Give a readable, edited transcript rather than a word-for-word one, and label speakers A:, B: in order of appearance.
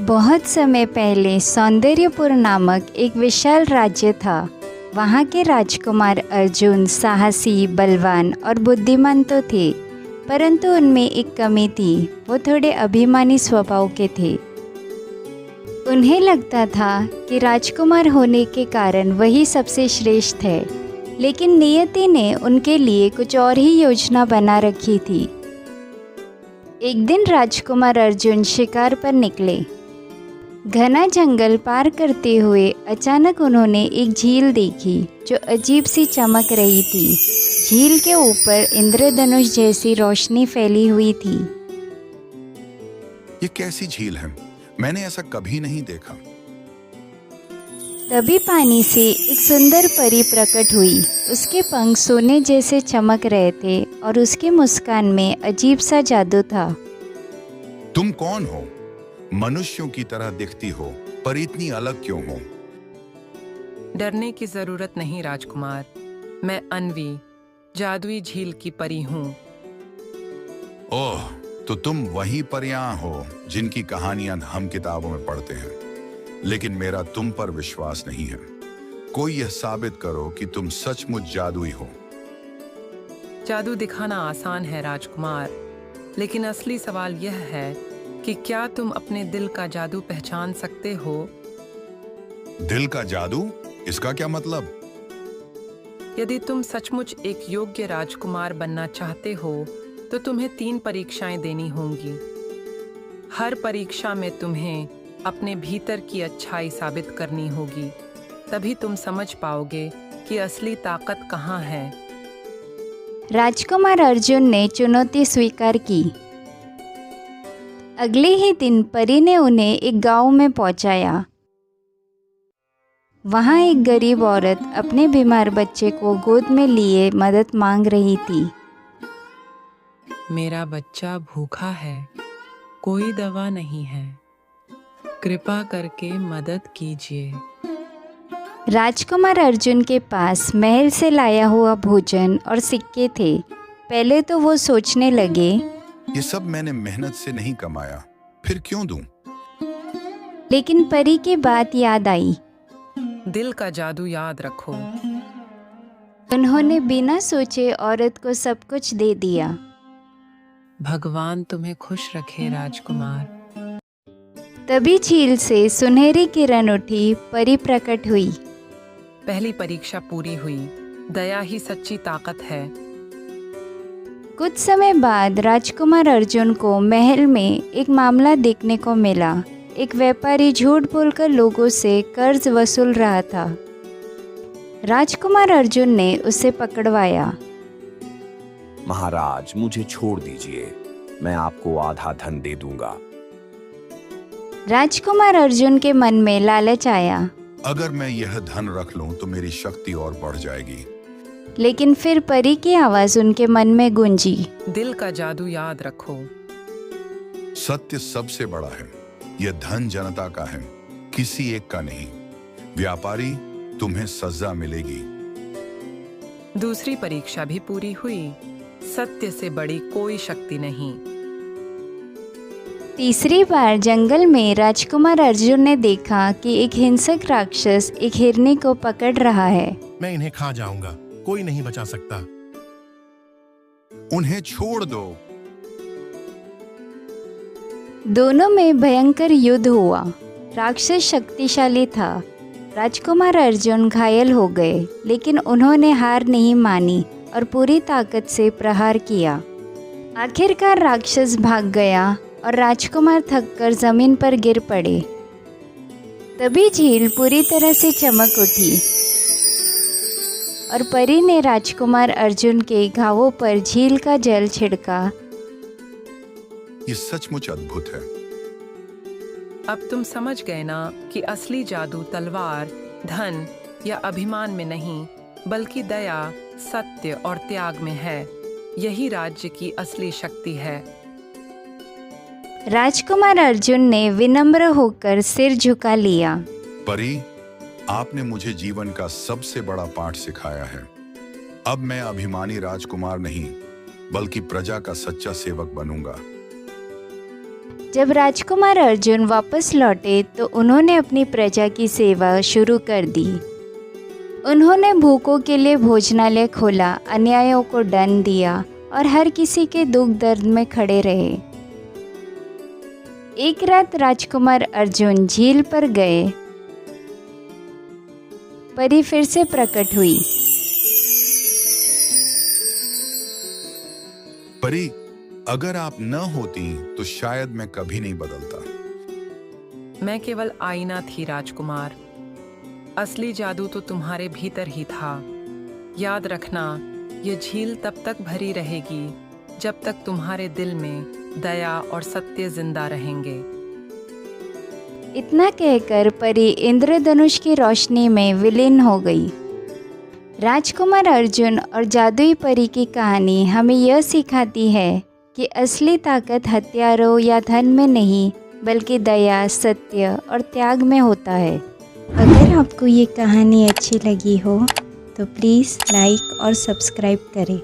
A: बहुत समय पहले सौंदर्यपुर नामक एक विशाल राज्य था। वहाँ के राजकुमार अर्जुन साहसी, बलवान और बुद्धिमान तो थे, परंतु उनमें एक कमी थी। वो थोड़े अभिमानी स्वभाव के थे। उन्हें लगता था कि राजकुमार होने के कारण वही सबसे श्रेष्ठ है, लेकिन नियति ने उनके लिए कुछ और ही योजना बना रखी थी। एक दिन राजकुमार अर्जुन शिकार पर निकले। घना जंगल पार करते हुए अचानक उन्होंने एक झील देखी जो अजीब सी चमक रही थी। झील के ऊपर इंद्रधनुष जैसी रोशनी फैली हुई थी।
B: ये कैसी झील है? मैंने ऐसा कभी नहीं देखा।
A: तभी पानी से एक सुंदर परी प्रकट हुई। उसके पंख सोने जैसे चमक रहे थे और उसकी मुस्कान में अजीब सा जादू था।
B: तुम कौन हो? मनुष्यों की तरह दिखती हो, पर इतनी अलग क्यों हो?
C: डरने की जरूरत नहीं राजकुमार। मैं अन्वी, जादुई झील की परी हूँ।
B: ओह, तो तुम वही परियां हो जिनकी कहानियां हम किताबों में पढ़ते हैं। लेकिन मेरा तुम पर विश्वास नहीं है। कोई यह साबित करो कि तुम सचमुच जादुई हो।
C: जादू दिखाना आसान है राजकुमार, लेकिन असली सवाल यह है कि क्या तुम अपने दिल का जादू पहचान सकते हो?
B: दिल का जादू? इसका क्या मतलब?
C: यदि तुम सचमुच एक योग्य राजकुमार बनना चाहते हो तो तुम्हें 3 परीक्षाएं देनी होंगी। हर परीक्षा में तुम्हें अपने भीतर की अच्छाई साबित करनी होगी। तभी तुम समझ पाओगे कि असली ताकत कहाँ है।
A: राजकुमार अर्जुन ने चुनौती स्वीकार की। अगले ही दिन परी ने उन्हें एक गांव में पहुंचाया। वहां एक गरीब औरत अपने बीमार बच्चे को गोद में लिए मदद मांग रही थी।
C: मेरा बच्चा भूखा है, कोई दवा नहीं है, कृपा करके मदद कीजिए।
A: राजकुमार अर्जुन के पास महल से लाया हुआ भोजन और सिक्के थे। पहले तो वो सोचने लगे,
B: ये सब मैंने मेहनत से नहीं कमाया, फिर क्यों दूं?
A: लेकिन परी की बात याद आई।
C: दिल का जादू याद रखो।
A: उन्होंने बिना सोचे औरत को सब कुछ दे दिया।
C: भगवान तुम्हें खुश रखे राजकुमार।
A: तभी झील से सुनहरी किरण उठी, परी प्रकट हुई।
C: पहली परीक्षा पूरी हुई। दया ही सच्ची ताकत है।
A: कुछ समय बाद राजकुमार अर्जुन को महल में एक मामला देखने को मिला। एक व्यापारी झूठ बोलकर लोगों से कर्ज वसूल रहा था। राजकुमार अर्जुन ने उसे पकड़वाया।
D: महाराज, मुझे छोड़ दीजिए, मैं आपको आधा धन दे दूंगा।
A: राजकुमार अर्जुन के मन में लालच आया।
B: अगर मैं यह धन रख लूं तो मेरी शक्ति और बढ़ जाएगी।
A: लेकिन फिर परी की आवाज उनके मन में गूंजी।
C: दिल का जादू याद रखो।
B: सत्य सबसे बड़ा है। यह धन जनता का है, किसी एक का नहीं। व्यापारी, तुम्हें सजा मिलेगी।
C: दूसरी परीक्षा भी पूरी हुई। सत्य से बड़ी कोई शक्ति नहीं।
A: तीसरी बार जंगल में राजकुमार अर्जुन ने देखा कि एक हिंसक राक्षस एक हिरनी को पकड़ रहा है।
E: मैं इन्हें खा जाऊंगा, कोई नहीं बचा सकता।
B: उन्हें छोड़ दो।
A: दोनों में भयंकर युद्ध हुआ। राक्षस शक्तिशाली था। राजकुमार अर्जुन घायल हो गए, लेकिन उन्होंने हार नहीं मानी और पूरी ताकत से प्रहार किया। आखिरकार राक्षस भाग गया और राजकुमार थककर जमीन पर गिर पड़े। तभी झील पूरी तरह से चमक उठी और परी ने राजकुमार अर्जुन के घावों पर झील का जल छिड़का।
B: ये सचमुच अद्भुत है।
C: अब तुम समझ गए ना कि असली जादू तलवार, धन या अभिमान में नहीं, बल्कि दया, सत्य और त्याग में है। यही राज्य की असली शक्ति है।
A: राजकुमार अर्जुन ने विनम्र होकर सिर झुका लिया।
B: परी, आपने मुझे जीवन का सबसे बड़ा पाठ सिखाया है। अब मैं अभिमानी राजकुमार नहीं, बल्कि प्रजा का सच्चा सेवक बनूंगा।
A: जब राजकुमार अर्जुन वापस लौटे तो उन्होंने अपनी प्रजा की सेवा शुरू कर दी। उन्होंने भूखों के लिए भोजनालय खोला, अन्यायों को दंड दिया और हर किसी के दुख दर्द में खड़े रहे। एक रात राजकुमार अर्जुन झील पर गए। परी फिर से प्रकट हुई।
B: परी, अगर आप न होती तो शायद मैं कभी नहीं बदलता।
C: मैं केवल आईना थी राजकुमार, असली जादू तो तुम्हारे भीतर ही था। याद रखना, ये झील तब तक भरी रहेगी जब तक तुम्हारे दिल में दया और सत्य जिंदा रहेंगे।
A: इतना कहकर परी इंद्रधनुष की रोशनी में विलीन हो गई। राजकुमार अर्जुन और जादुई परी की कहानी हमें यह सिखाती है कि असली ताकत हथियारों या धन में नहीं, बल्कि दया, सत्य और त्याग में होता है। अगर आपको ये कहानी अच्छी लगी हो तो प्लीज़ लाइक और सब्सक्राइब करें।